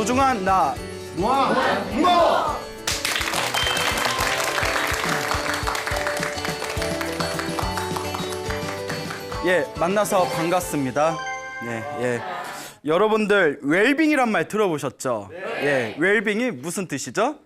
소중한 나. 예, 만나서 반갑습니다. 네, 예. 여러분들 웰빙이란 말 들어보셨죠? 예, 웰빙이 무슨 뜻이죠?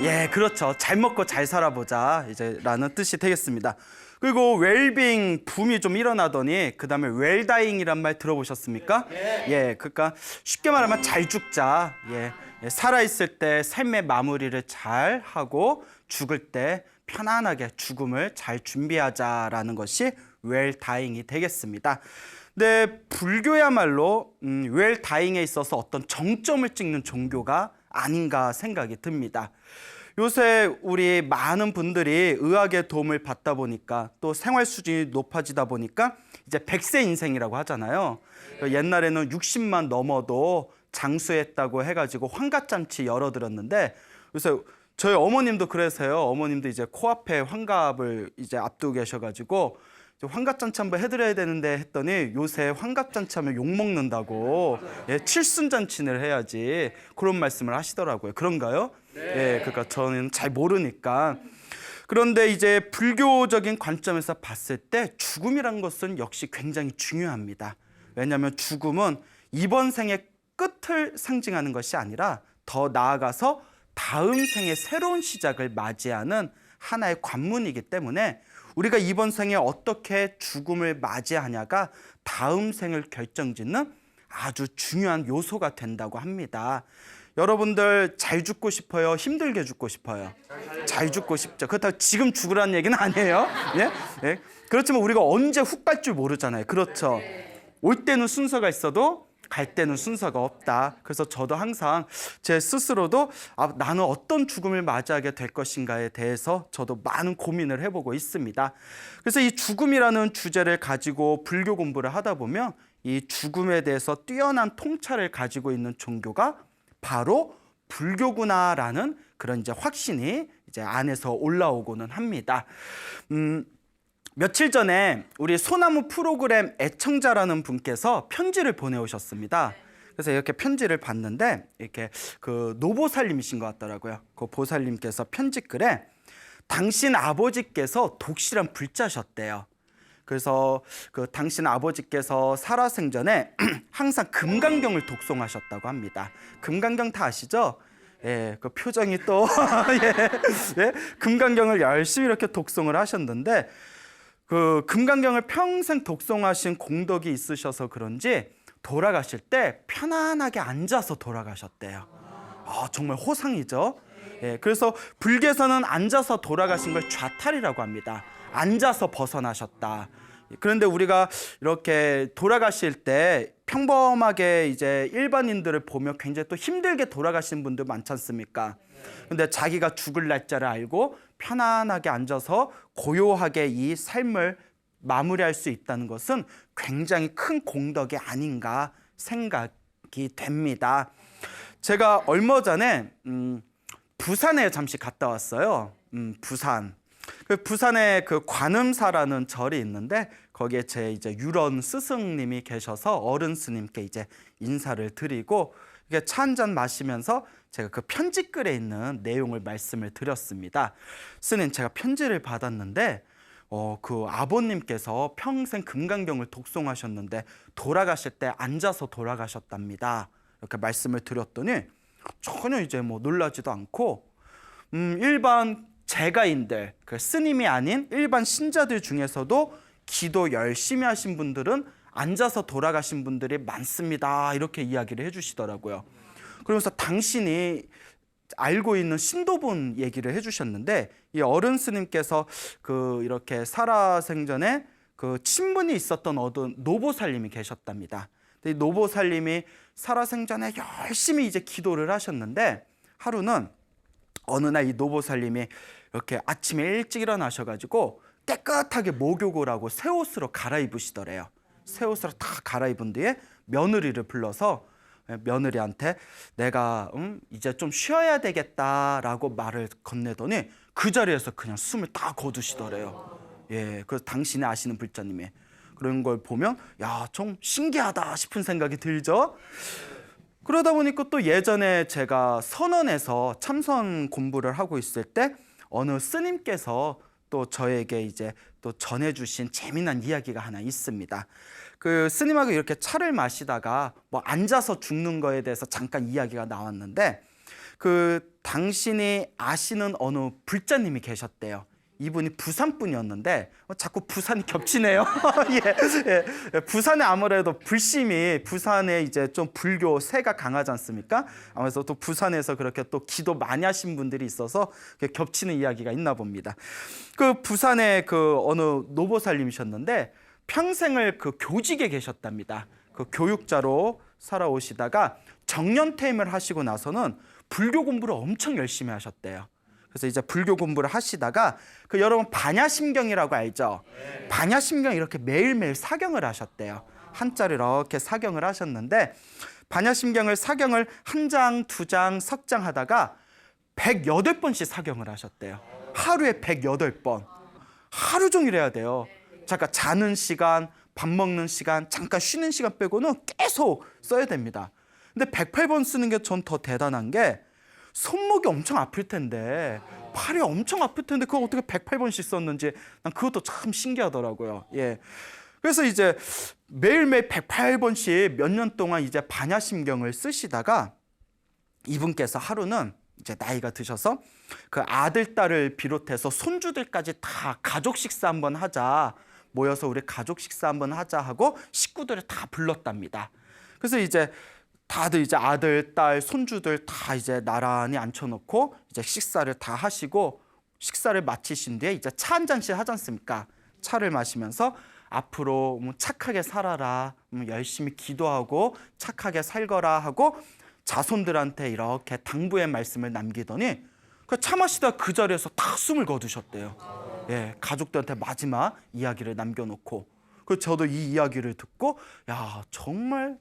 예, 그렇죠. 잘 먹고 잘 살아보자 이제 라는 뜻이 되겠습니다. 그리고 웰빙 붐이 좀 일어나더니 그다음에 웰다잉이란 말 들어보셨습니까? 예, 그러니까 쉽게 말하면 잘 죽자. 예, 살아있을 때 삶의 마무리를 잘 하고 죽을 때 편안하게 죽음을 잘 준비하자라는 것이 웰다잉이 되겠습니다. 근데 불교야말로 웰다잉에 있어서 어떤 정점을 찍는 종교가 아닌가 생각이 듭니다. 요새 우리 많은 분들이 의학의 도움을 받다 보니까 또 생활 수준이 높아지다 보니까 이제 100세 인생이라고 하잖아요. 옛날에는 60만 넘어도 장수했다고 해가지고 환갑잔치 열어드렸는데 요새 저희 어머님도 그래서요. 어머님도 이제 코앞에 환갑을 이제 앞두고 계셔가지고 환갑잔치 한번 해드려야 되는데 했더니 요새 환갑잔치 하면 욕먹는다고 예, 칠순잔치를 해야지 그런 말씀을 하시더라고요. 그런가요? 예, 그러니까 저는 잘 모르니까. 그런데 이제 불교적인 관점에서 봤을 때 죽음이란 것은 역시 굉장히 중요합니다. 왜냐하면 죽음은 이번 생의 끝을 상징하는 것이 아니라 더 나아가서 다음 생의 새로운 시작을 맞이하는 하나의 관문이기 때문에 우리가 이번 생에 어떻게 죽음을 맞이하냐가 다음 생을 결정짓는 아주 중요한 요소가 된다고 합니다. 여러분들 잘 죽고 싶어요? 힘들게 죽고 싶어요? 잘 죽고 싶죠. 그렇다고 지금 죽으라는 얘기는 아니에요. 예? 예? 그렇지만 우리가 언제 훅 갈 줄 모르잖아요. 그렇죠. 올 때는 순서가 있어도 갈 때는 순서가 없다. 그래서 저도 항상 제 스스로도 나는 어떤 죽음을 맞이하게 될 것인가에 대해서 저도 많은 고민을 해보고 있습니다. 그래서 이 죽음이라는 주제를 가지고 불교 공부를 하다 보면 이 죽음에 대해서 뛰어난 통찰을 가지고 있는 종교가 바로 불교구나라는 그런 이제 확신이 이제 안에서 올라오고는 합니다. 며칠 전에 우리 소나무 프로그램 애청자라는 분께서 편지를 보내오셨습니다. 그래서 이렇게 편지를 봤는데 이렇게 그 노보살님이신 것 같더라고요. 그 보살님께서 편지글에 당신 아버지께서 독실한 불자셨대요. 그래서 그 당신 아버지께서 살아생전에 항상 금강경을 독송하셨다고 합니다. 금강경 다 아시죠? 예, 그 표정이 또 예, 예, 금강경을 열심히 이렇게 독송을 하셨는데 그 금강경을 평생 독송하신 공덕이 있으셔서 그런지 돌아가실 때 편안하게 앉아서 돌아가셨대요. 정말 호상이죠. 예, 그래서 불교에서는 앉아서 돌아가신 걸 좌탈이라고 합니다. 앉아서 벗어나셨다. 그런데 우리가 이렇게 돌아가실 때 평범하게 이제 일반인들을 보면 굉장히 또 힘들게 돌아가신 분들 많지 않습니까? 근데 자기가 죽을 날짜를 알고 편안하게 앉아서 고요하게 이 삶을 마무리할 수 있다는 것은 굉장히 큰 공덕이 아닌가 생각이 됩니다. 제가 얼마 전에 부산에 잠시 갔다 왔어요. 부산. 부산에 그 관음사라는 절이 있는데 거기에 제 이제 유런 스승님이 계셔서 어른 스님께 이제 인사를 드리고 이게 차 한 잔 마시면서 제가 그 편지글에 있는 내용을 말씀을 드렸습니다. 스님, 제가 편지를 받았는데 그 아버님께서 평생 금강경을 독송하셨는데 돌아가실 때 앉아서 돌아가셨답니다. 이렇게 말씀을 드렸더니 전혀 이제 뭐 놀라지도 않고 일반 제가인들, 그 스님이 아닌 일반 신자들 중에서도 기도 열심히 하신 분들은 앉아서 돌아가신 분들이 많습니다. 이렇게 이야기를 해주시더라고요. 그러면서 당신이 알고 있는 신도분 얘기를 해주셨는데 이 어른 스님께서 그 이렇게 살아생전에 그 친분이 있었던 어떤 노보살님이 계셨답니다. 이 노보살님이 살아생전에 열심히 이제 기도를 하셨는데 하루는 어느 날 이 노보살님이 이렇게 아침에 일찍 일어나셔가지고 깨끗하게 목욕을 하고 새 옷으로 갈아입으시더래요. 새 옷으로 다 갈아입은 뒤에 며느리를 불러서 며느리한테 내가 이제 좀 쉬어야 되겠다라고 말을 건네더니 그 자리에서 그냥 숨을 딱 거두시더래요. 예, 그래서 당신이 아시는 불자님이 그런 걸 보면 야, 좀 신기하다 싶은 생각이 들죠. 그러다 보니까 또 예전에 제가 선원에서 참선 공부를 하고 있을 때 어느 스님께서 또 저에게 이제 또 전해주신 재미난 이야기가 하나 있습니다. 그 스님하고 이렇게 차를 마시다가 뭐 앉아서 죽는 거에 대해서 잠깐 이야기가 나왔는데 그 당신이 아시는 어느 불자님이 계셨대요. 이분이 부산 분이었는데 자꾸 부산이 겹치네요. 예. 부산에 아무래도 불심이 부산에 이제 좀 불교 세가 강하지 않습니까? 아무래도 또 부산에서 그렇게 또 기도 많이 하신 분들이 있어서 겹치는 이야기가 있나 봅니다. 그 부산에 그 어느 노보살님이셨는데 평생을 그 교직에 계셨답니다. 그 교육자로 살아오시다가 정년퇴임을 하시고 나서는 불교 공부를 엄청 열심히 하셨대요. 그래서 이제 불교 공부를 하시다가 그 여러분 반야심경이라고 알죠? 반야심경 이렇게 매일매일 사경을 하셨대요. 한자를 이렇게 사경을 하셨는데 반야심경을 사경을 한 장, 두 장, 석 장 하다가 108번씩 사경을 하셨대요. 하루에 108번. 하루 종일 해야 돼요. 잠깐 자는 시간, 밥 먹는 시간, 잠깐 쉬는 시간 빼고는 계속 써야 됩니다. 근데 108번 쓰는 게 전 더 대단한 게 손목이 엄청 아플 텐데 팔이 엄청 아플 텐데 그걸 어떻게 108번씩 썼는지 난 그것도 참 신기하더라고요. 예. 그래서 이제 매일매일 108번씩 몇 년 동안 이제 반야심경을 쓰시다가 이분께서 하루는 이제 나이가 드셔서 그 아들, 딸을 비롯해서 손주들까지 다 가족 식사 한번 하자. 모여서 우리 가족 식사 한번 하자 하고 식구들을 다 불렀답니다. 그래서 이제 다들 이제 아들, 딸, 손주들 다 이제 나란히 앉혀놓고 이제 식사를 다 하시고 식사를 마치신 뒤에 이제 차 한 잔씩 하지 않습니까? 차를 마시면서 앞으로 뭐 착하게 살아라, 열심히 기도하고 착하게 살거라 하고 자손들한테 이렇게 당부의 말씀을 남기더니 그 차 마시다 그 자리에서 다 숨을 거두셨대요. 예, 가족들한테 마지막 이야기를 남겨놓고 그 저도 이 이야기를 듣고 야 정말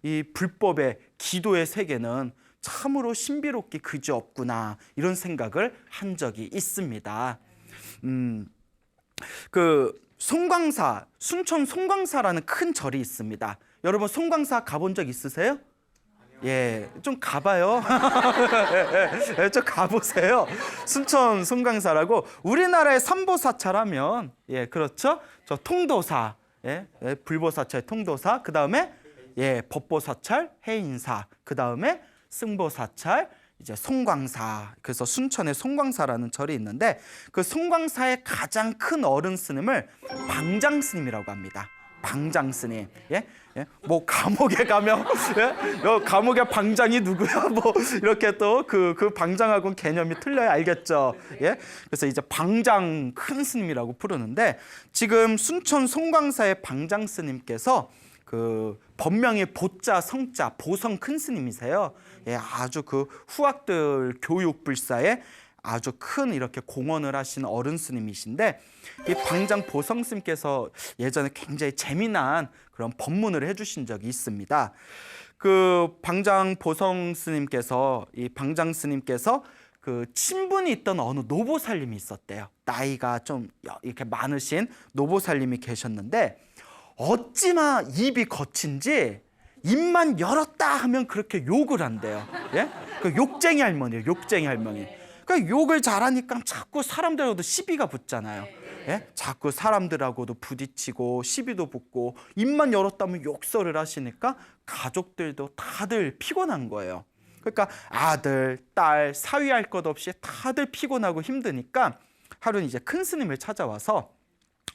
이 불법의 기도의 세계는 참으로 신비롭기 그지없구나 이런 생각을 한 적이 있습니다. 그 송광사, 순천 송광사라는 큰 절이 있습니다. 여러분 송광사 가본 적 있으세요? 예, 좀 가봐요. 예, 좀 가보세요. 순천 송광사라고 우리나라의 삼보사찰하면 예, 그렇죠? 저 통도사, 예, 불보사찰 통도사, 그 다음에 예, 법보사찰, 해인사, 그 다음에 승보사찰, 이제 송광사. 그래서 순천에 송광사라는 절이 있는데 그 송광사의 가장 큰 어른 스님을 방장스님이라고 합니다. 방장스님. 예? 예? 뭐 감옥에 가면 예? 감옥의 방장이 누구야? 뭐 이렇게 또 그 방장하고는 개념이 틀려야 알겠죠. 예? 그래서 이제 방장 큰 스님이라고 부르는데 지금 순천 송광사의 방장 스님께서 그 법명이 보자 성자 보성 큰 스님이세요. 예, 아주 그 후학들 교육 불사에 아주 큰 이렇게 공헌을 하신 어른 스님이신데 이 방장 보성 스님께서 예전에 굉장히 재미난 그런 법문을 해주신 적이 있습니다. 그 방장 보성 스님께서 이 방장 스님께서 그 친분이 있던 어느 노보살님이 있었대요. 나이가 좀 이렇게 많으신 노보살님이 계셨는데 어찌나 입이 거친지 입만 열었다 하면 그렇게 욕을 한대요. 예? 그 욕쟁이 할머니예요. 욕쟁이 할머니. 그러니까 욕을 잘하니까 자꾸 사람들하고도 시비가 붙잖아요. 예? 자꾸 사람들하고도 부딪히고 시비도 붙고 입만 열었다면 욕설을 하시니까 가족들도 다들 피곤한 거예요. 그러니까 아들, 딸, 사위할 것 없이 다들 피곤하고 힘드니까 하루는 이제 큰 스님을 찾아와서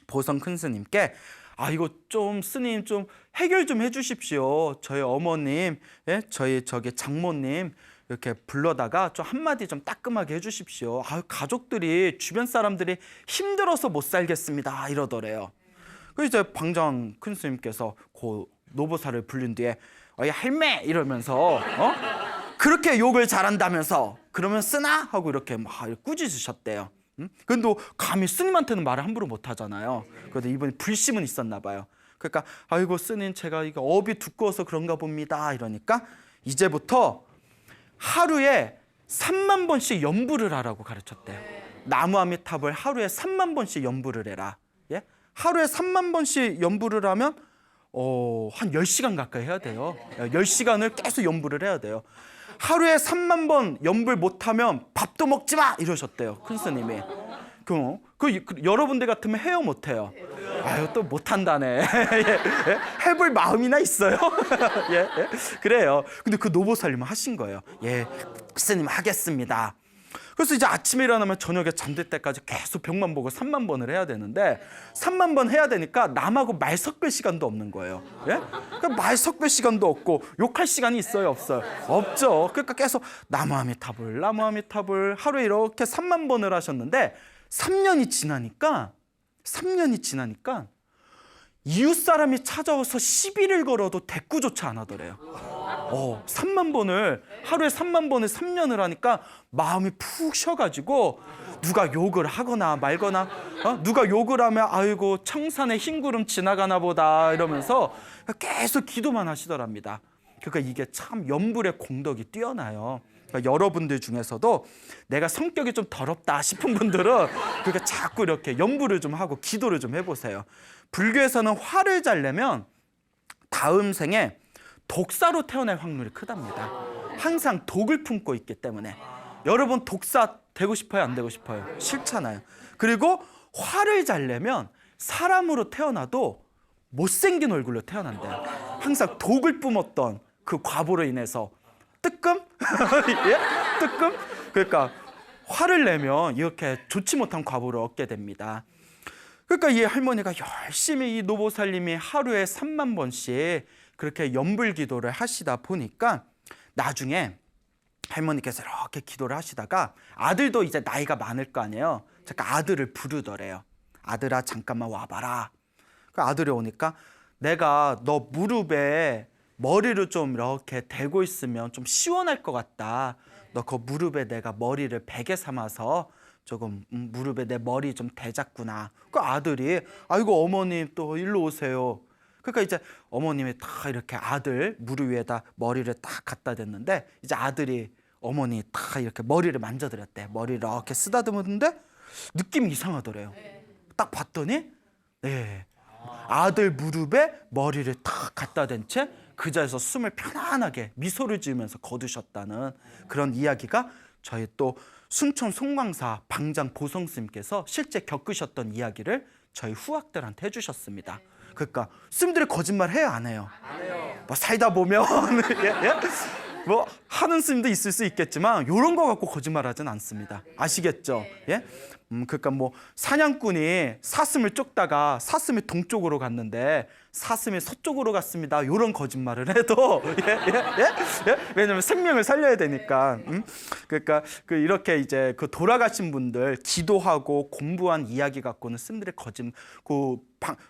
보성 큰 스님께 아 이거 좀 스님 좀 해결 좀 해주십시오. 저희 어머님, 예? 저희 저기 장모님 이렇게 불러다가 좀 한마디 좀 따끔하게 해주십시오. 아 가족들이 주변 사람들이 힘들어서 못 살겠습니다 이러더래요. 그 이제 방장 큰 스님께서 그 노보살을 불린 뒤에 어이 할매 이러면서 그렇게 욕을 잘한다면서 그러면 쓰나 하고 이렇게 막 꾸짖으셨대요. 근데 감히 스님한테는 말을 함부로 못 하잖아요. 그래도 이분이 불심은 있었나 봐요. 그러니까 아이고 스님 제가 이거 업이 두꺼워서 그런가 봅니다 이러니까 이제부터 하루에 3만 번씩 연부를 하라고 가르쳤대요. 나무아미탑을 하루에 3만 번씩 연부를 해라. 예? 하루에 3만 번씩 연부를 하면 한 10시간 가까이 해야 돼요. 10시간을 계속 연불을 해야 돼요. 하루에 3만 번 연불 못하면 밥도 먹지 마! 이러셨대요. 큰 스님이. 여러분들 같으면 해요, 못해요? 아유, 또 못한다네. 해볼 마음이나 있어요? 예, 그래요. 근데 그 노보살님은 하신 거예요. 예, 스님 하겠습니다. 그래서 이제 아침에 일어나면 저녁에 잠들 때까지 계속 벽만 보고 3만 번을 해야 되는데 3만 번 해야 되니까 남하고 말 섞을 시간도 없는 거예요. 예? 그러니까 말 섞을 시간도 없고 욕할 시간이 있어요, 없어요? 없죠. 그러니까 계속 나무아미타불, 나무아미타불 하루에 이렇게 3만 번을 하셨는데 3년이 지나니까 이웃 사람이 찾아와서 시비를 걸어도 대꾸조차 안 하더래요. 3만 번을 하루에 3만 번을 3년을 하니까 마음이 푹 쉬어가지고 누가 욕을 하거나 말거나 누가 욕을 하면 아이고 청산에 흰 구름 지나가나 보다 이러면서 계속 기도만 하시더랍니다. 그러니까 이게 참 연불의 공덕이 뛰어나요. 그러니까 여러분들 중에서도 내가 성격이 좀 더럽다 싶은 분들은 그러니까 자꾸 이렇게 연불을 좀 하고 기도를 좀 해보세요. 불교에서는 화를 잘 내면 다음 생에 독사로 태어날 확률이 크답니다. 항상 독을 품고 있기 때문에. 여러분 독사 되고 싶어요? 안 되고 싶어요? 싫잖아요. 그리고 화를 잘 내면 사람으로 태어나도 못생긴 얼굴로 태어난대요. 항상 독을 뿜었던 그 과보로 인해서 뜨끔? 예? 뜨끔? 그러니까 화를 내면 이렇게 좋지 못한 과보를 얻게 됩니다. 그러니까 이 할머니가 열심히 이 노보살님이 하루에 3만 번씩 그렇게 연불 기도를 하시다 보니까 나중에 할머니께서 이렇게 기도를 하시다가 아들도 이제 나이가 많을 거 아니에요. 잠깐 아들을 부르더래요. 아들아 잠깐만 와봐라. 그 아들이 오니까 내가 너 무릎에 머리를 좀 이렇게 대고 있으면 좀 시원할 것 같다. 너 그 무릎에 내가 머리를 베개 삼아서 조금 무릎에 내 머리 좀 대잡구나. 그 아들이 아이고 어머님 또 일로 오세요. 그러니까 이제 어머님이 다 이렇게 아들 무릎 위에다 머리를 딱 갖다 댔는데 이제 아들이 어머니 다 이렇게 머리를 만져드렸대. 머리를 이렇게 쓰다듬었는데 느낌이 이상하더래요. 딱 봤더니 아들 무릎에 머리를 딱 갖다 댄 채 그 자리에서 숨을 편안하게 미소를 지으면서 거두셨다는 그런 이야기가 저희 또 순천 송광사 방장 보성스님께서 실제 겪으셨던 이야기를 저희 후학들한테 해주셨습니다. 그러니까 스님들이 거짓말 해요, 안 해요? 안 해요. 뭐 살다 보면 뭐 하는 스님도 있을 수 있겠지만 이런 거 갖고 거짓말하진 않습니다. 아시겠죠? 예? 그러니까 뭐 사냥꾼이 사슴을 쫓다가 사슴이 동쪽으로 갔는데 사슴이 서쪽으로 갔습니다. 이런 거짓말을 해도 왜냐면 생명을 살려야 되니까. 그러니까 이렇게 이제 그 돌아가신 분들 기도하고 공부한 이야기 갖고는 스님들의 거짓말.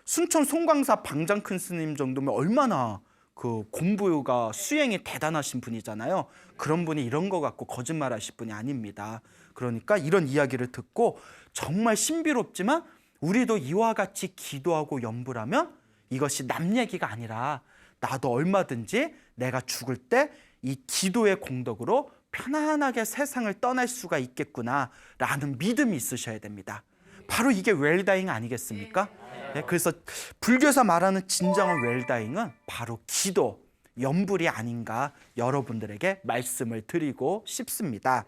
순천 송광사 방장 큰 스님 정도면 얼마나 그 공부가 수행이 대단하신 분이잖아요. 그런 분이 이런 거 갖고 거짓말하실 분이 아닙니다. 그러니까 이런 이야기를 듣고 정말 신비롭지만 우리도 이와 같이 기도하고 연불하면 이것이 남 얘기가 아니라 나도 얼마든지 내가 죽을 때 이 기도의 공덕으로 편안하게 세상을 떠날 수가 있겠구나라는 믿음이 있으셔야 됩니다. 바로 이게 웰다잉 아니겠습니까? 네, 그래서 불교에서 말하는 진정한 웰다잉은 바로 기도, 연불이 아닌가 여러분들에게 말씀을 드리고 싶습니다.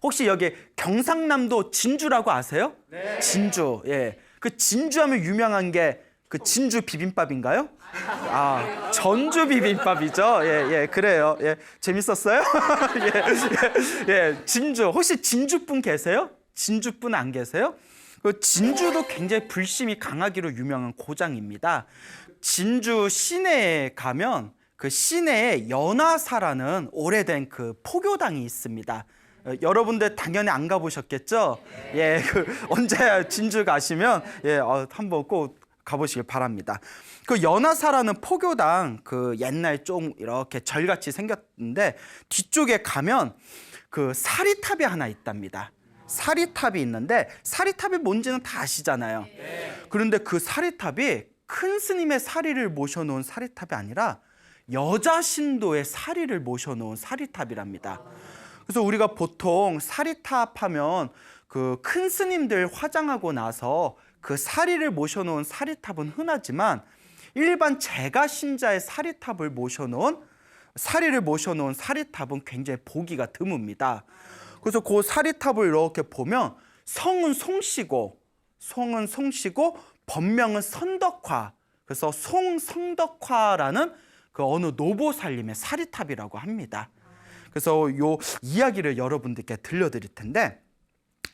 혹시 여기 경상남도 진주라고 아세요? 네. 진주. 예. 그 진주하면 유명한 게 그 진주 비빔밥인가요? 아, 전주 비빔밥이죠. 예, 그래요. 예, 재밌었어요? 진주. 혹시 진주분 계세요? 진주분 안 계세요? 그 진주도 굉장히 불심이 강하기로 유명한 고장입니다. 진주 시내에 가면 그 시내에 연화사라는 오래된 그 포교당이 있습니다. 여러분들 당연히 안 가보셨겠죠? 예, 언제 진주 가시면 한번 꼭 가보시길 바랍니다. 그 연화사라는 포교당 그 옛날 좀 이렇게 절같이 생겼는데 뒤쪽에 가면 그 사리탑이 하나 있답니다. 사리탑이 있는데 사리탑이 뭔지는 다 아시잖아요. 그런데 그 사리탑이 큰 스님의 사리를 모셔놓은 사리탑이 아니라 여자 신도의 사리를 모셔놓은 사리탑이랍니다. 그래서 우리가 보통 사리탑 하면 그 큰 스님들 화장하고 나서 그 사리를 모셔놓은 사리탑은 흔하지만 일반 제가 신자의 사리탑을 모셔놓은 사리탑은 굉장히 보기가 드뭅니다. 그래서 그 사리탑을 이렇게 보면 성은 송시고 법명은 선덕화. 그래서 송성덕화라는 그 어느 노보살님의 사리탑이라고 합니다. 그래서 요 이야기를 여러분들께 들려드릴 텐데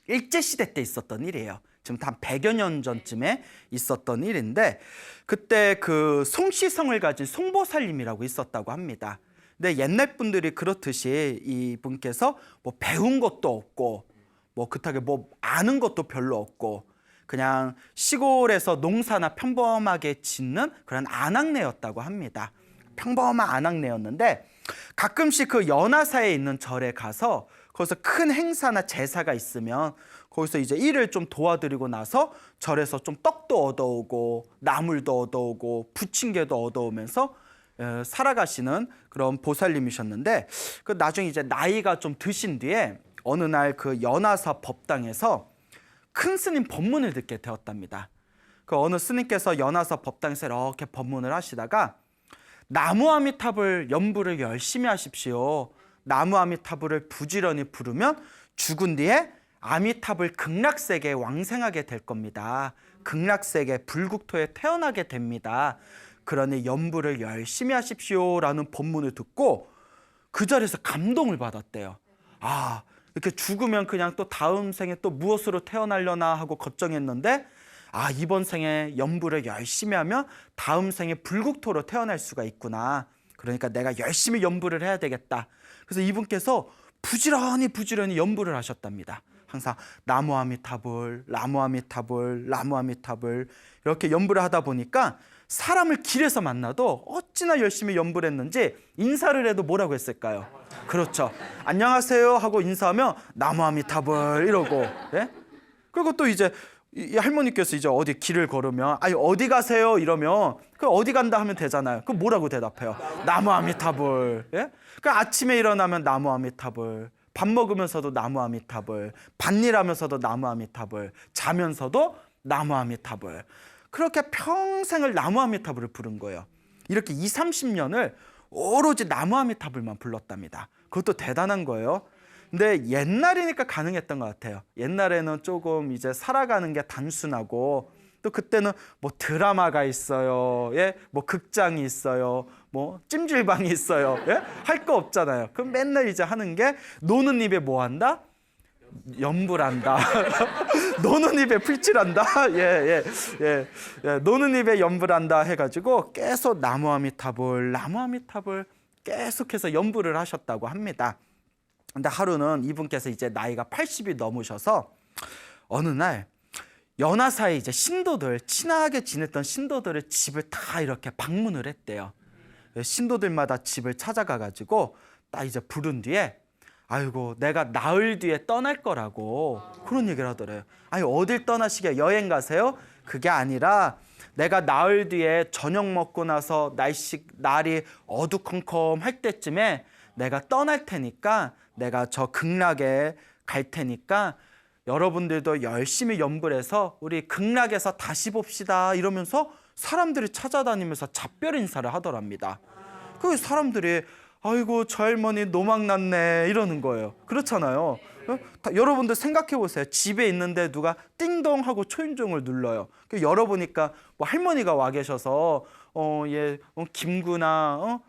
일제시대 때 있었던 일이에요. 지금 한 100여 년 전쯤에 있었던 일인데 그때 그 송시성을 가진 송보살님이라고 있었다고 합니다. 근데 옛날 분들이 그렇듯이 이분께서 뭐 배운 것도 없고 뭐 그렇다게 뭐 아는 것도 별로 없고 그냥 시골에서 농사나 평범하게 짓는 그런 아낙네였다고 합니다. 평범한 아낙네였는데 가끔씩 그 연화사에 있는 절에 가서 거기서 큰 행사나 제사가 있으면 거기서 이제 일을 좀 도와드리고 나서 절에서 좀 떡도 얻어오고 나물도 얻어오고 부침개도 얻어오면서 살아가시는 그런 보살님이셨는데 그 나중에 이제 나이가 좀 드신 뒤에 어느 날 그 연화사 법당에서 큰 스님 법문을 듣게 되었답니다. 그 어느 스님께서 연화사 법당에서 이렇게 법문을 하시다가 나무 아미타불 연부를 열심히 하십시오. 나무 아미타불을 부지런히 부르면 죽은 뒤에 아미타불 극락세계에 왕생하게 될 겁니다. 극락세계 불국토에 태어나게 됩니다. 그러니 연부를 열심히 하십시오라는 법문을 듣고 그 자리에서 감동을 받았대요. 아, 이렇게 죽으면 그냥 또 다음 생에 또 무엇으로 태어나려나 하고 걱정했는데 아, 이번 생에 연부를 열심히 하면 다음 생에 불국토로 태어날 수가 있구나. 그러니까 내가 열심히 연부를 해야 되겠다. 그래서 이분께서 부지런히 연부를 하셨답니다. 항상 나무 아미타불, 나무 아미타불, 나무 아미타불 이렇게 연부를 하다 보니까 사람을 길에서 만나도 어찌나 열심히 연부를 했는지 인사를 해도 뭐라고 했을까요? 그렇죠. 안녕하세요 하고 인사하면 나무 아미타불 이러고 예? 그리고 또 이제 이 할머니께서 이제 어디 길을 걸으면 아니 어디 가세요 이러면 그 어디 간다 하면 되잖아요. 그 뭐라고 대답해요? 나무 아미타불. 예? 그 아침에 일어나면 나무 아미타불. 밥 먹으면서도 나무 아미타불. 밭일하면서도 나무 아미타불. 자면서도 나무 아미타불. 그렇게 평생을 나무 아미타불을 부른 거예요. 이렇게 20, 30년을 오로지 나무 아미타불만 불렀답니다. 그것도 대단한 거예요. 근데 옛날이니까 가능했던 것 같아요. 옛날에는 조금 이제 살아가는 게 단순하고 또 그때는 뭐 드라마가 있어요. 예? 뭐 극장이 있어요. 뭐 찜질방이 있어요. 예? 할 거 없잖아요. 그럼 맨날 이제 하는 게 노는 입에 뭐 한다? 연불한다. 노는 입에 풀칠한다. 예. 노는 입에 연불한다 해가지고 계속 나무 아미타불 계속해서 연불을 하셨다고 합니다. 근데 하루는 이분께서 이제 나이가 80이 넘으셔서 어느 날 연화사에 이제 신도들, 친하게 지냈던 신도들의 집을 다 이렇게 방문을 했대요. 신도들마다 집을 찾아가가지고 딱 이제 부른 뒤에 아이고 내가 나흘 뒤에 떠날 거라고 그런 얘기를 하더래요. 아니 어딜 떠나시게 여행 가세요? 그게 아니라 내가 나흘 뒤에 저녁 먹고 나서 날이 어두컴컴할 때쯤에 내가 떠날 테니까 내가 저 극락에 갈 테니까 여러분들도 열심히 연불 해서 우리 극락에서 다시 봅시다 이러면서 사람들이 찾아다니면서 작별 인사를 하더랍니다. 그 사람들이 아이고 저 할머니 노막 났네 이러는 거예요. 그렇잖아요. 여러분들 생각해 보세요. 집에 있는데 누가 띵동 하고 초인종을 눌러요. 열어보니까 뭐 할머니가 와 계셔서 김구나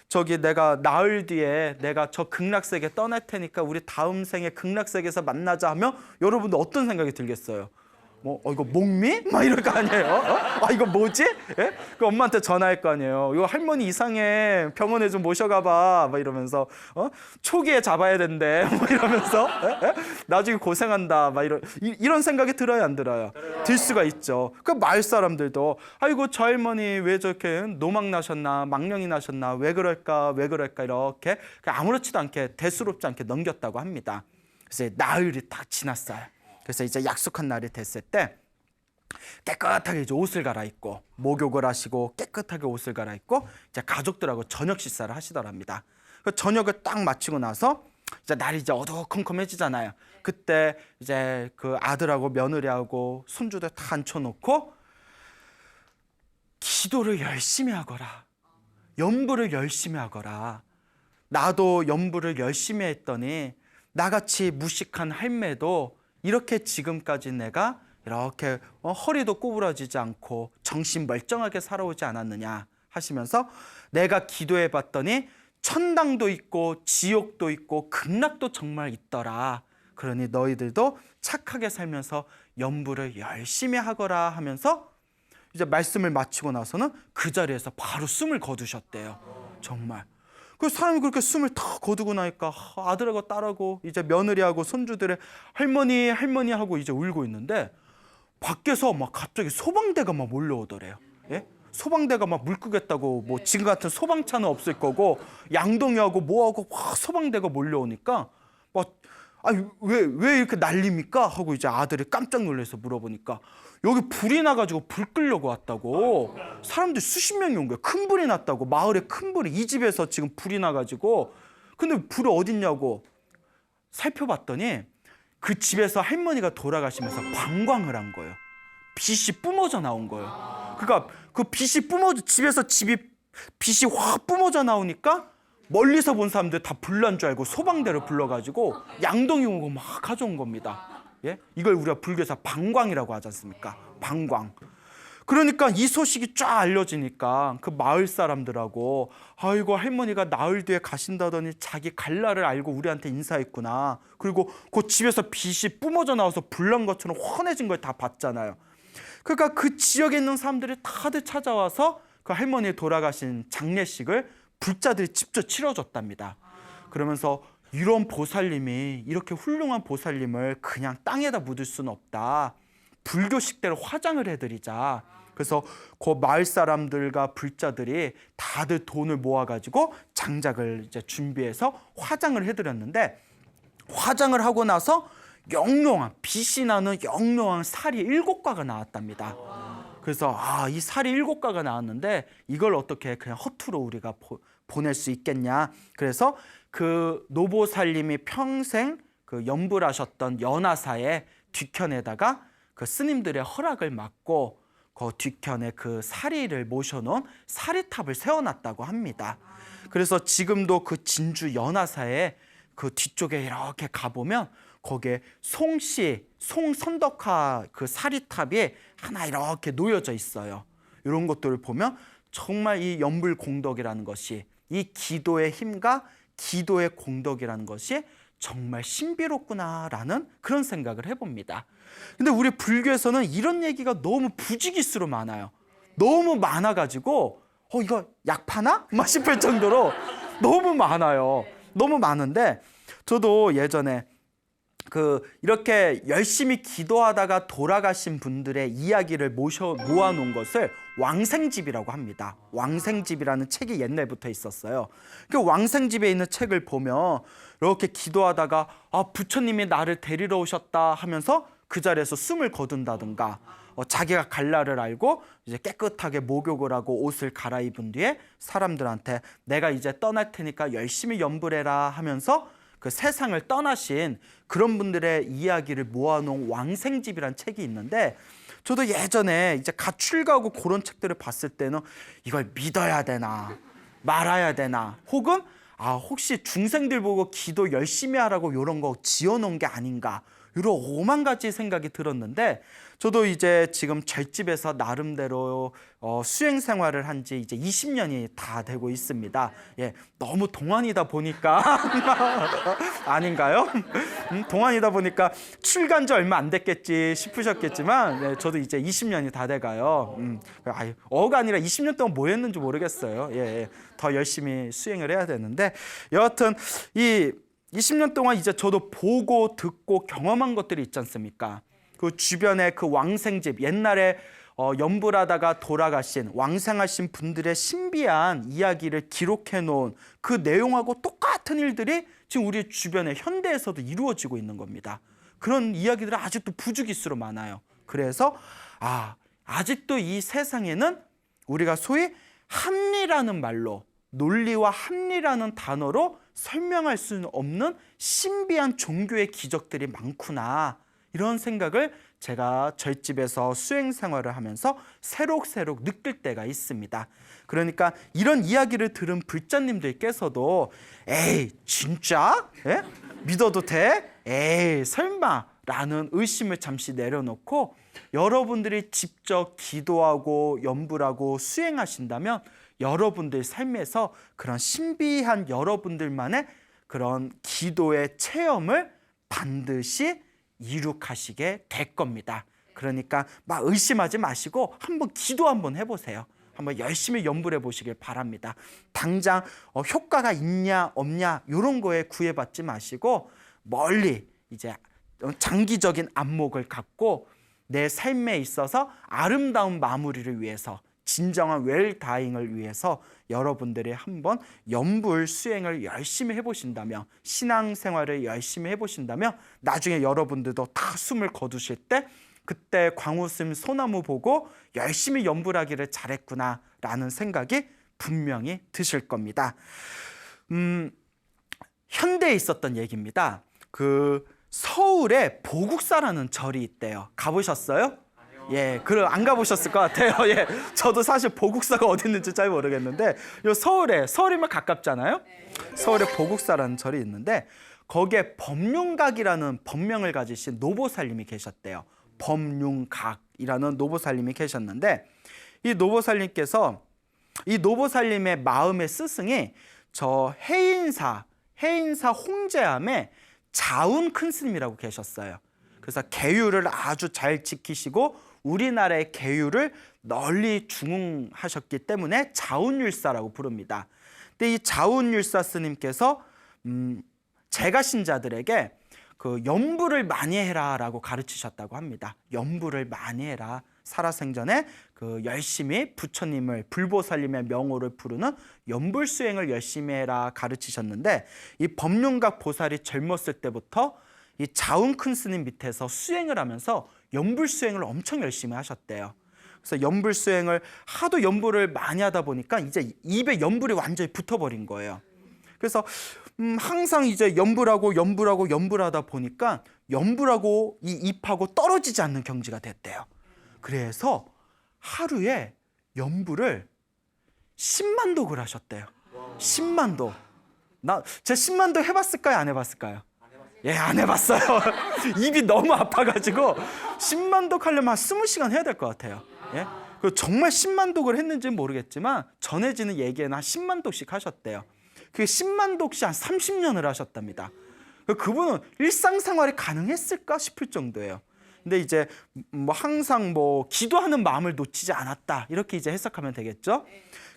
저기 내가 나흘 뒤에 내가 저 극락세계 떠날 테니까 우리 다음 생에 극락세계에서 만나자 하면 여러분들 어떤 생각이 들겠어요? 이거 목미? 막 이럴 거 아니에요? 아 이거 뭐지? 예? 그 엄마한테 전화할 거 아니에요. 이거 할머니 이상해. 병원에 좀 모셔가봐. 막 이러면서 초기에 잡아야 된대. 뭐 이러면서 나중에 고생한다. 막 이런 생각이 들어요, 안 들어요? 들 수가 있죠. 그 마을 사람들도 아이고 저 할머니 왜 저렇게 노막 나셨나, 망령이 나셨나, 왜 그럴까 이렇게 아무렇지도 않게 대수롭지 않게 넘겼다고 합니다. 그래서 나흘이 딱 지났어요. 그래서 이제 약속한 날이 됐을 때 깨끗하게 이제 옷을 갈아입고 목욕을 하시고 깨끗하게 옷을 갈아입고 이제 가족들하고 저녁 식사를 하시더랍니다. 그 저녁을 딱 마치고 나서 이제 날이 이제 어두컴컴해지잖아요. 그때 이제 그 아들하고 며느리하고 손주들 다 앉혀놓고 기도를 열심히 하거라. 연부를 열심히 하거라. 나도 연부를 열심히 했더니 나같이 무식한 할매도 이렇게 지금까지 내가 이렇게 허리도 구부러지지 않고 정신 멀쩡하게 살아오지 않았느냐 하시면서 내가 기도해 봤더니 천당도 있고 지옥도 있고 극락도 정말 있더라. 그러니 너희들도 착하게 살면서 연부를 열심히 하거라 하면서 이제 말씀을 마치고 나서는 그 자리에서 바로 숨을 거두셨대요. 정말. 그 사람이 그렇게 숨을 탁 거두고 나니까 아들하고 딸하고 이제 며느리하고 손주들의 할머니 할머니 하고 이제 울고 있는데 밖에서 막 갑자기 소방대가 막 몰려오더래요. 예? 소방대가 막 물 끄겠다고 뭐 지금 같은 소방차는 없을 거고 양동이하고 뭐하고 막 소방대가 몰려오니까 막 아니 왜 이렇게 난립니까? 하고 이제 아들이 깜짝 놀라서 물어보니까 여기 불이 나가지고 불 끄려고 왔다고 사람들 수십 명이 온 거예요. 큰 불이 났다고 마을에 큰 불이 이 집에서 지금 불이 나가지고 근데 불이 어딨냐고 살펴봤더니 그 집에서 할머니가 돌아가시면서 방광을 한 거예요. 빛이 뿜어져 나온 거예요. 그러니까 그 빛이 집에서 빛이 확 뿜어져 나오니까 멀리서 본 사람들 다 불난 줄 알고 소방대를 불러가지고 양동이 오고 막 가져온 겁니다. 예? 이걸 우리가 불교에서 방광이라고 하지 않습니까? 방광. 그러니까 이 소식이 쫙 알려지니까 그 마을 사람들하고 아이고 할머니가 나흘 뒤에 가신다더니 자기 갈 날을 알고 우리한테 인사했구나. 그리고 그 집에서 빛이 뿜어져 나와서 불난 것처럼 환해진 걸 다 봤잖아요. 그러니까 그 지역에 있는 사람들이 다들 찾아와서 그 할머니 돌아가신 장례식을 불자들이 직접 치러줬답니다. 그러면서 이런 보살님이 이렇게 훌륭한 보살님을 그냥 땅에다 묻을 수는 없다. 불교식대로 화장을 해드리자. 그래서 그 마을 사람들과 불자들이 다들 돈을 모아가지고 장작을 이제 준비해서 화장을 해드렸는데 화장을 하고 나서 영롱한 빛이 나는 영롱한 살이 7가가 나왔답니다. 그래서 이 살이 7가가 나왔는데 이걸 어떻게 그냥 허투루 우리가 보낼 수 있겠냐. 그래서 그 노보살님이 평생 그 연불하셨던 연화사의 뒤편에다가 그 스님들의 허락을 받고 그 뒤편에 그 사리를 모셔놓은 사리탑을 세워놨다고 합니다. 그래서 지금도 그 진주 연화사의 그 뒤쪽에 이렇게 가보면 거기에 송선덕화 그 사리탑이 하나 이렇게 놓여져 있어요. 이런 것들을 보면 정말 이 연불공덕이라는 것이 이 기도의 힘과 기도의 공덕이라는 것이 정말 신비롭구나라는 그런 생각을 해봅니다. 근데 우리 불교에서는 이런 얘기가 너무 부지기수로 많아요. 너무 많아가지고 이거 약 파나? 막 싶을 정도로 너무 많아요. 너무 많은데 저도 예전에 이렇게 열심히 기도하다가 돌아가신 분들의 이야기를 모아놓은 것을 왕생집이라고 합니다. 왕생집이라는 책이 옛날부터 있었어요. 그 왕생집에 있는 책을 보면 이렇게 기도하다가 부처님이 나를 데리러 오셨다 하면서 그 자리에서 숨을 거둔다든가 자기가 갈 날을 알고 이제 깨끗하게 목욕을 하고 옷을 갈아입은 뒤에 사람들한테 내가 이제 떠날 테니까 열심히 연불해라 하면서 그 세상을 떠나신 그런 분들의 이야기를 모아놓은 왕생집이라는 책이 있는데 저도 예전에 이제 갓 출가하고 그런 책들을 봤을 때는 이걸 믿어야 되나 말아야 되나 혹은 혹시 중생들 보고 기도 열심히 하라고 이런 거 지어놓은 게 아닌가 이런 오만 가지 생각이 들었는데 저도 이제 지금 절집에서 나름대로 수행 생활을 한 지 이제 20년이 다 되고 있습니다. 예, 너무 동안이다 보니까 아닌가요? 동안이다 보니까 출가한 지 얼마 안 됐겠지 싶으셨겠지만 네, 저도 이제 20년이 다 돼가요. 어가 아니라 20년 동안 뭐 했는지 모르겠어요. 예, 더 열심히 수행을 해야 되는데 여하튼 이 20년 동안 이제 저도 보고 듣고 경험한 것들이 있지 않습니까? 그 주변에 그 왕생집 옛날에 연불하다가 돌아가신 왕생하신 분들의 신비한 이야기를 기록해 놓은 그 내용하고 똑같은 일들이 지금 우리 주변에 현대에서도 이루어지고 있는 겁니다. 그런 이야기들은 아직도 부주기수로 많아요. 그래서 아직도 이 세상에는 우리가 소위 합리라는 말로 논리와 합리라는 단어로 설명할 수는 없는 신비한 종교의 기적들이 많구나. 이런 생각을 제가 절집에서 수행 생활을 하면서 새록새록 느낄 때가 있습니다. 그러니까 이런 이야기를 들은 불자님들께서도 에이 진짜? 예? 믿어도 돼? 에이 설마? 라는 의심을 잠시 내려놓고 여러분들이 직접 기도하고 염불하고 수행하신다면 여러분들 삶에서 그런 신비한 여러분들만의 그런 기도의 체험을 반드시 이룩하시게 될 겁니다. 그러니까 막 의심하지 마시고 한번 기도 한번 해보세요. 한번 열심히 염불해 보시길 바랍니다. 당장 효과가 있냐 없냐 이런 거에 구애받지 마시고 멀리 이제 장기적인 안목을 갖고 내 삶에 있어서 아름다운 마무리를 위해서 진정한 웰다잉을 위해서 여러분들이 한번 염불 수행을 열심히 해보신다면 신앙생활을 열심히 해보신다면 나중에 여러분들도 다 숨을 거두실 때 그때 광우스님 소나무 보고 열심히 염불하기를 잘했구나라는 생각이 분명히 드실 겁니다. 현대에 있었던 얘기입니다. 서울에 보국사라는 절이 있대요. 가보셨어요? 예, 안 가보셨을 것 같아요. 예, 저도 사실 보국사가 어디 있는지 잘 모르겠는데 서울이면 가깝잖아요. 서울에 보국사라는 절이 있는데 거기에 법륜각이라는 법명을 가지신 노보살님이 계셨대요. 법륜각이라는 노보살님이 계셨는데 이 노보살님의 마음의 스승이 저 해인사 홍제암의 자운 큰 스님이라고 계셨어요. 그래서 계율을 아주 잘 지키시고 우리나라의 계율을 널리 중흥하셨기 때문에 자운율사라고 부릅니다. 근데 이 자운율사 스님께서 제가 신자들에게 염불을 많이 해라라고 가르치셨다고 합니다. 염불을 많이 해라. 살아생전에 열심히 부처님을 불보살님의 명호를 부르는 염불 수행을 열심히 해라 가르치셨는데 이 법륜각 보살이 젊었을 때부터 이 자운 큰 스님 밑에서 수행을 하면서 염불 수행을 엄청 열심히 하셨대요. 그래서 염불 수행을 하도 염불을 많이 하다 보니까 이제 입에 염불이 완전히 붙어버린 거예요. 그래서 항상 이제 염불하다 보니까 염불하고 이 입하고 떨어지지 않는 경지가 됐대요. 그래서 하루에 염불을 10만 독을 하셨대요. 10만 독. 제 10만 독 해봤을까요? 안 해봤을까요? 예, 안 해봤어요. 입이 너무 아파가지고 10만 독 하려면 한 20시간 해야 될 것 같아요. 예? 정말 10만 독을 했는지는 모르겠지만 전해지는 얘기에는 한 10만 독씩 하셨대요. 그 10만 독씩 한 30년을 하셨답니다. 그분은 일상생활이 가능했을까 싶을 정도예요. 근데 이제 항상 기도하는 마음을 놓치지 않았다 이렇게 이제 해석하면 되겠죠.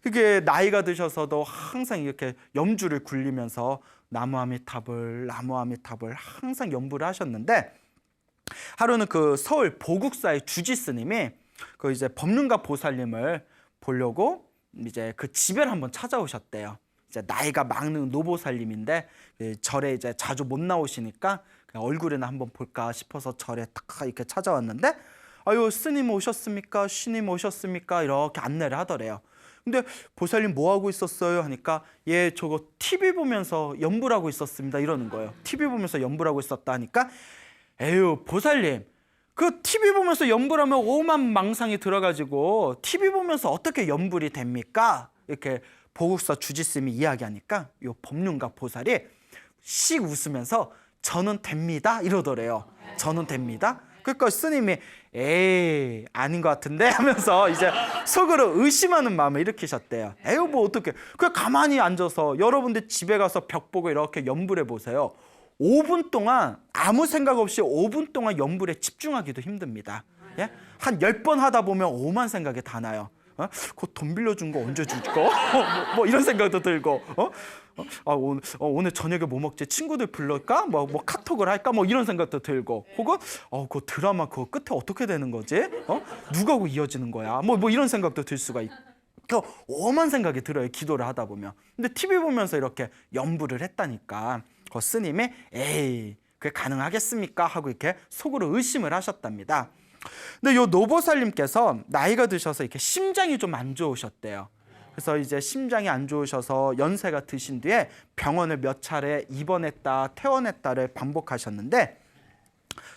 그게 나이가 드셔서도 항상 이렇게 염주를 굴리면서 나무아미타불 항상 염불을 하셨는데 하루는 서울 보국사의 주지 스님이 이제 법륜각 보살님을 보려고 이제 집에를 한번 찾아오셨대요. 이제 나이가 많은 노보살님인데 절에 이제 자주 못 나오시니까 얼굴이나 한번 볼까 싶어서 절에 딱 이렇게 찾아왔는데 아유 스님 오셨습니까? 스님 오셨습니까? 이렇게 안내를 하더래요. 근데 보살님 뭐 하고 있었어요? 하니까 예 저거 TV 보면서 염불하고 있었습니다 이러는 거예요. TV 보면서 염불하고 있었다 하니까 에휴 보살님 TV 보면서 염불하면 오만 망상이 들어가지고 TV 보면서 어떻게 염불이 됩니까? 이렇게 보국사 주지스님이 이야기하니까 요 법륜각 보살이 씩 웃으면서 저는 됩니다 이러더래요. 저는 됩니다. 그러니까 스님이 에이 아닌 것 같은데 하면서 이제 속으로 의심하는 마음을 일으키셨대요. 에휴 뭐 어떻게 그냥 가만히 앉아서 여러분들 집에 가서 벽 보고 이렇게 염불해 보세요. 5분 동안 아무 생각 없이 5분 동안 염불에 집중하기도 힘듭니다. 예? 한 10번 하다 보면 오만 생각이 다 나요. 그 돈 빌려준 거 언제 줄까? 뭐 이런 생각도 들고 오늘 저녁에 뭐 먹지? 친구들 불러올까? 뭐 카톡을 할까? 뭐 이런 생각도 들고 혹은 그 드라마 그거 끝에 어떻게 되는 거지? 누가고 이어지는 거야? 뭐 이런 생각도 들 수가 있고 오만 생각이 들어요. 기도를 하다 보면. 근데 TV 보면서 이렇게 염불을 했다니까 그 스님이 에이 그게 가능하겠습니까? 하고 이렇게 속으로 의심을 하셨답니다. 근데 요 노보살님께서 나이가 드셔서 이렇게 심장이 좀 안 좋으셨대요. 그래서 이제 심장이 안 좋으셔서 연세가 드신 뒤에 병원을 몇 차례 입원했다 퇴원했다를 반복하셨는데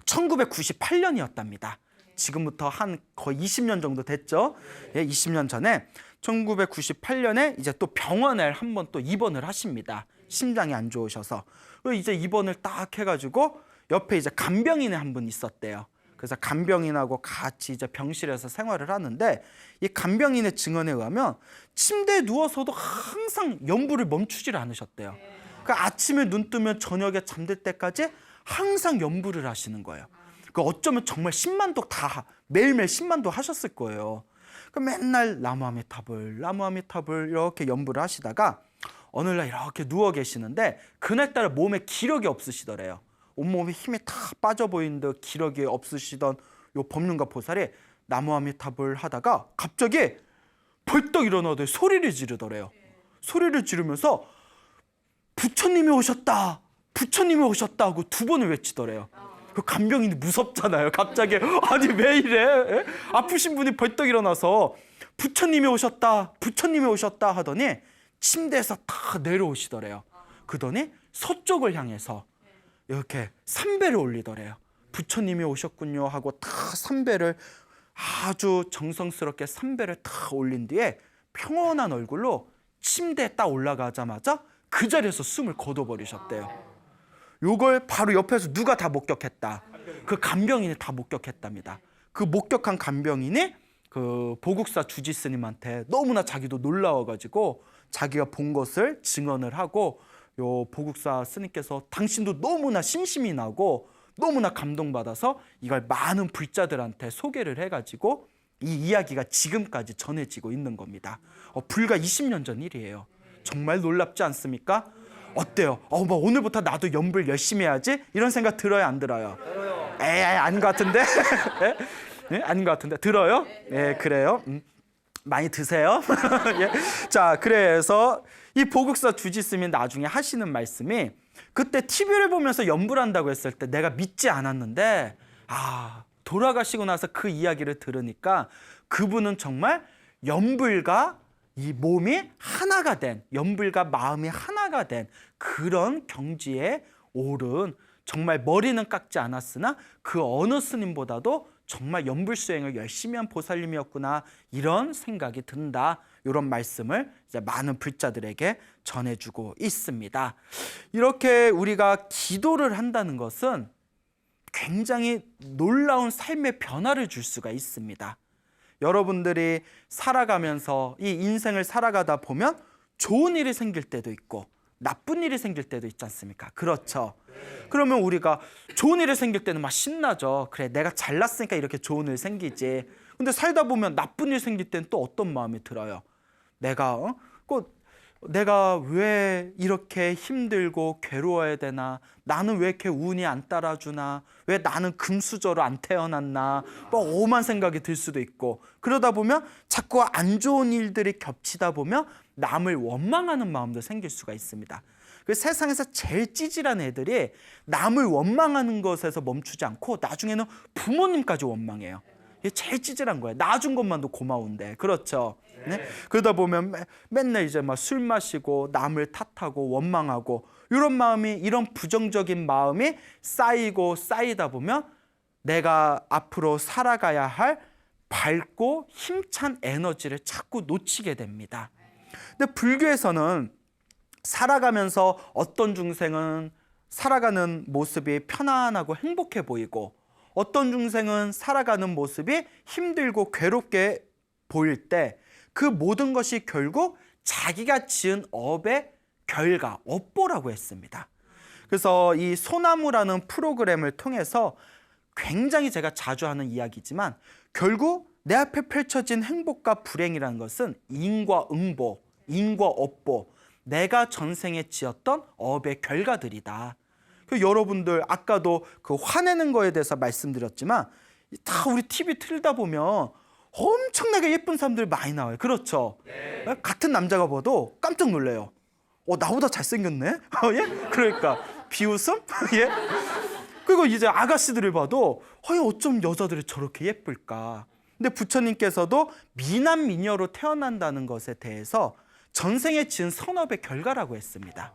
1998년이었답니다. 지금부터 한 거의 20년 정도 됐죠. 예, 20년 전에 1998년에 이제 또 병원에 한번 또 입원을 하십니다. 심장이 안 좋으셔서. 그리고 이제 입원을 딱 해가지고 옆에 이제 간병인이 한 분 있었대요. 그래서 간병인하고 같이 이제 병실에서 생활을 하는데 이 간병인의 증언에 의하면 침대에 누워서도 항상 연부를 멈추질 않으셨대요. 그러니까 아침에 눈 뜨면 저녁에 잠들 때까지 항상 연부를 하시는 거예요. 그 어쩌면 정말 10만도 다 매일매일 10만도 하셨을 거예요. 그 맨날 나무아미타불 이렇게 연부를 하시다가 어느 날 이렇게 누워 계시는데 그날따라 몸에 기력이 없으시더래요. 온몸에 힘이 다 빠져 보이는 듯 기력이 없으시던 요 법륜가 보살이 나무아미타불 하다가 갑자기 벌떡 일어나더니 소리를 지르더래요. 소리를 지르면서 부처님이 오셨다, 부처님이 오셨다 하고 2번을 외치더래요. 그 간병인이 무섭잖아요. 갑자기 아니 왜 이래? 에? 아프신 분이 벌떡 일어나서 부처님이 오셨다, 부처님이 오셨다 하더니 침대에서 다 내려오시더래요. 그러더니 서쪽을 향해서 이렇게 삼배를 올리더래요. 부처님이 오셨군요 하고 다 삼배를 아주 정성스럽게 삼배를 다 올린 뒤에 평온한 얼굴로 침대에 딱 올라가자마자 그 자리에서 숨을 거둬버리셨대요. 요걸 바로 옆에서 누가 다 목격했다. 그 간병인이 다 목격했답니다. 그 목격한 간병인이 그 보국사 주지 스님한테 너무나 자기도 놀라워가지고 자기가 본 것을 증언을 하고 요 보국사 스님께서 당신도 너무나 심심이 나고 너무나 감동받아서 이걸 많은 불자들한테 소개를 해가지고 이 이야기가 지금까지 전해지고 있는 겁니다. 불과 20년 전 일이에요. 정말 놀랍지 않습니까? 어때요? 뭐 오늘부터 나도 연불 열심히 해야지 이런 생각 들어요, 안 들어요? 에이, 아닌 것 같은데? 네? 아닌 것 같은데 들어요? 예, 그래요. 많이 드세요. 예. 자, 그래서 이 보국사 주지스님이 나중에 하시는 말씀이 그때 TV를 보면서 연불한다고 했을 때 내가 믿지 않았는데 돌아가시고 나서 그 이야기를 들으니까 그분은 정말 연불과 이 몸이 하나가 된, 연불과 마음이 하나가 된 그런 경지에 오른 정말 머리는 깎지 않았으나 그 어느 스님보다도 정말 연불 수행을 열심히 한 보살님이었구나 이런 생각이 든다. 이런 말씀을 이제 많은 불자들에게 전해주고 있습니다. 이렇게 우리가 기도를 한다는 것은 굉장히 놀라운 삶의 변화를 줄 수가 있습니다. 여러분들이 살아가면서 이 인생을 살아가다 보면 좋은 일이 생길 때도 있고 나쁜 일이 생길 때도 있지 않습니까? 그렇죠. 그러면 우리가 좋은 일이 생길 때는 막 신나죠. 그래, 내가 잘났으니까 이렇게 좋은 일 생기지. 근데 살다 보면 나쁜 일 생길 때는 또 어떤 마음이 들어요? 내가 왜 이렇게 힘들고 괴로워야 되나? 나는 왜 이렇게 운이 안 따라주나? 왜 나는 금수저로 안 태어났나? 오만 생각이 들 수도 있고 그러다 보면 자꾸 안 좋은 일들이 겹치다 보면 남을 원망하는 마음도 생길 수가 있습니다. 그 세상에서 제일 찌질한 애들이 남을 원망하는 것에서 멈추지 않고 나중에는 부모님까지 원망해요. 이게 제일 찌질한 거예요. 낳아준 것만도 고마운데. 그렇죠. 네? 그러다 보면 맨날 이제 막 술 마시고 남을 탓하고 원망하고 이런 마음이, 이런 부정적인 마음이 쌓이고 쌓이다 보면 내가 앞으로 살아가야 할 밝고 힘찬 에너지를 자꾸 놓치게 됩니다. 근데 불교에서는 살아가면서 어떤 중생은 살아가는 모습이 편안하고 행복해 보이고 어떤 중생은 살아가는 모습이 힘들고 괴롭게 보일 때 그 모든 것이 결국 자기가 지은 업의 결과, 업보라고 했습니다. 그래서 이 소나무라는 프로그램을 통해서 굉장히 제가 자주 하는 이야기지만 결국 내 앞에 펼쳐진 행복과 불행이라는 것은 인과 응보, 인과 업보, 내가 전생에 지었던 업의 결과들이다. 여러분들 아까도 그 화내는 거에 대해서 말씀드렸지만 다 우리 TV 틀다 보면 엄청나게 예쁜 사람들 많이 나와요. 그렇죠? 네. 같은 남자가 봐도 깜짝 놀래요. 나보다 잘생겼네? 예? 그러니까 비웃음? 예? 그리고 이제 아가씨들을 봐도 어쩜 여자들이 저렇게 예쁠까? 근데 부처님께서도 미남 미녀로 태어난다는 것에 대해서 전생에 지은 선업의 결과라고 했습니다.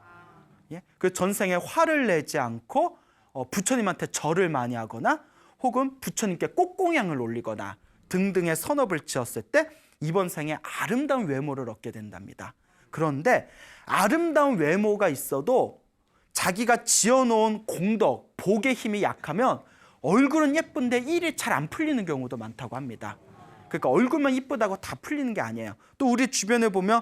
예? 그 전생에 화를 내지 않고 부처님한테 절을 많이 하거나 혹은 부처님께 꽃공양을 올리거나 등등의 선업을 지었을 때 이번 생에 아름다운 외모를 얻게 된답니다. 그런데 아름다운 외모가 있어도 자기가 지어놓은 공덕, 복의 힘이 약하면 얼굴은 예쁜데 일이 잘 안 풀리는 경우도 많다고 합니다. 그러니까 얼굴만 이쁘다고 다 풀리는 게 아니에요. 또 우리 주변에 보면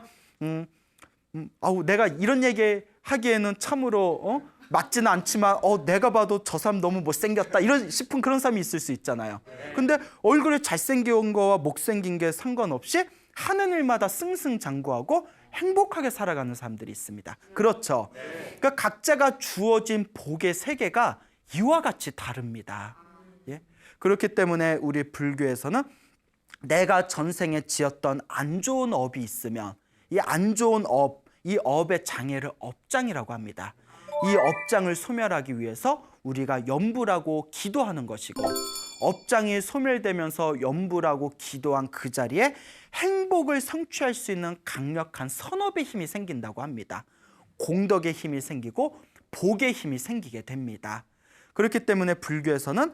내가 이런 얘기 하기에는 참으로 맞지는 않지만 내가 봐도 저 사람 너무 못생겼다 이런 싶은 그런 사람이 있을 수 있잖아요. 근데 얼굴에 잘생긴 거와 못생긴 게 상관없이 하는 일마다 승승장구하고 행복하게 살아가는 사람들이 있습니다. 그렇죠. 그러니까 각자가 주어진 복의 세계가 이와 같이 다릅니다. 예? 그렇기 때문에 우리 불교에서는 내가 전생에 지었던 안 좋은 업이 있으면 이 안 좋은 업, 이 업의 장애를 업장이라고 합니다. 이 업장을 소멸하기 위해서 우리가 염불하고 기도하는 것이고, 업장이 소멸되면서 염불하고 기도한 그 자리에 행복을 성취할 수 있는 강력한 선업의 힘이 생긴다고 합니다. 공덕의 힘이 생기고 복의 힘이 생기게 됩니다. 그렇기 때문에 불교에서는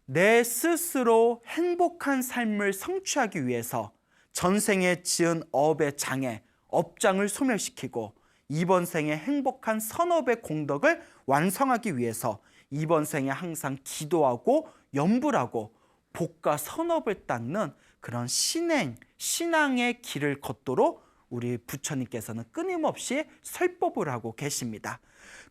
내 스스로 행복한 삶을 성취하기 위해서 전생에 지은 업의 장애, 업장을 소멸시키고 이번 생에 행복한 선업의 공덕을 완성하기 위해서 이번 생에 항상 기도하고 염불하고 복과 선업을 닦는 그런 신앙의 길을 걷도록 우리 부처님께서는 끊임없이 설법을 하고 계십니다.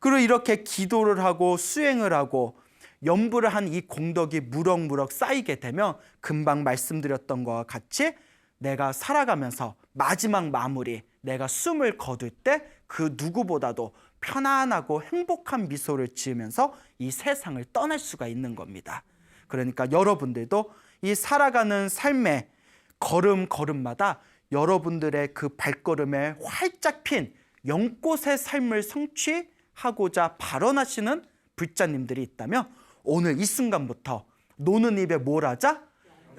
그리고 이렇게 기도를 하고 수행을 하고 염불을 한 이 공덕이 무럭무럭 쌓이게 되면 금방 말씀드렸던 것과 같이 내가 살아가면서 마지막 마무리, 내가 숨을 거둘 때 그 누구보다도 편안하고 행복한 미소를 지으면서 이 세상을 떠날 수가 있는 겁니다. 그러니까 여러분들도 이 살아가는 삶의 걸음걸음마다 여러분들의 그 발걸음에 활짝 핀 연꽃의 삶을 성취하고자 발언하시는 불자님들이 있다면 오늘 이 순간부터 노는 입에 뭘 하자?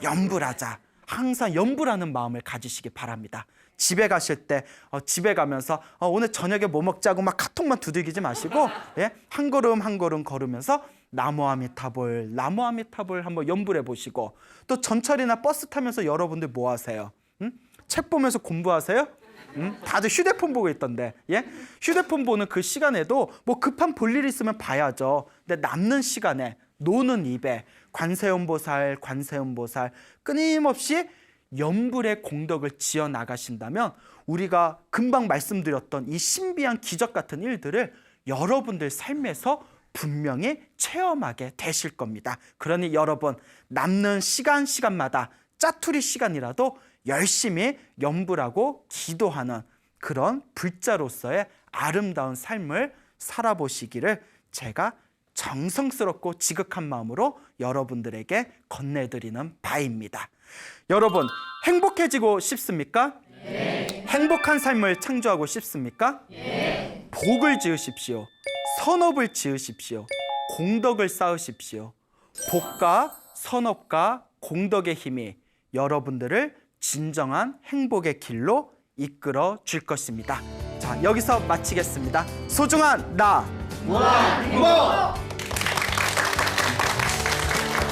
염불하자. 항상 염불하는 마음을 가지시기 바랍니다. 집에 가실 때 집에 가면서 오늘 저녁에 뭐 먹자고 막 카톡만 두들기지 마시고 한 걸음 한 걸음 걸으면서 나무아미타불 나무아미타불 한번 염불해 보시고, 또 전철이나 버스 타면서 여러분들 뭐 하세요? 책 보면서 공부하세요? 다들 휴대폰 보고 있던데, 휴대폰 보는 그 시간에도 뭐 급한 볼일 있으면 봐야죠. 근데 남는 시간에 노는 입에 관세음보살 끊임없이 염불의 공덕을 지어 나가신다면 우리가 금방 말씀드렸던 이 신비한 기적 같은 일들을 여러분들 삶에서 분명히 체험하게 되실 겁니다. 그러니 여러분, 남는 시간마다 짜투리 시간이라도 열심히 염불하고 기도하는 그런 불자로서의 아름다운 삶을 살아보시기를 제가 정성스럽고 지극한 마음으로 여러분들에게 건네드리는 바입니다. 여러분, 행복해지고 싶습니까? 네. 행복한 삶을 창조하고 싶습니까? 네. 복을 지으십시오. 선업을 지으십시오. 공덕을 쌓으십시오. 복과 선업과 공덕의 힘이 여러분들을 진정한 행복의 길로 이끌어 줄 것입니다. 자, 여기서 마치겠습니다. 소중한 나 무한행복!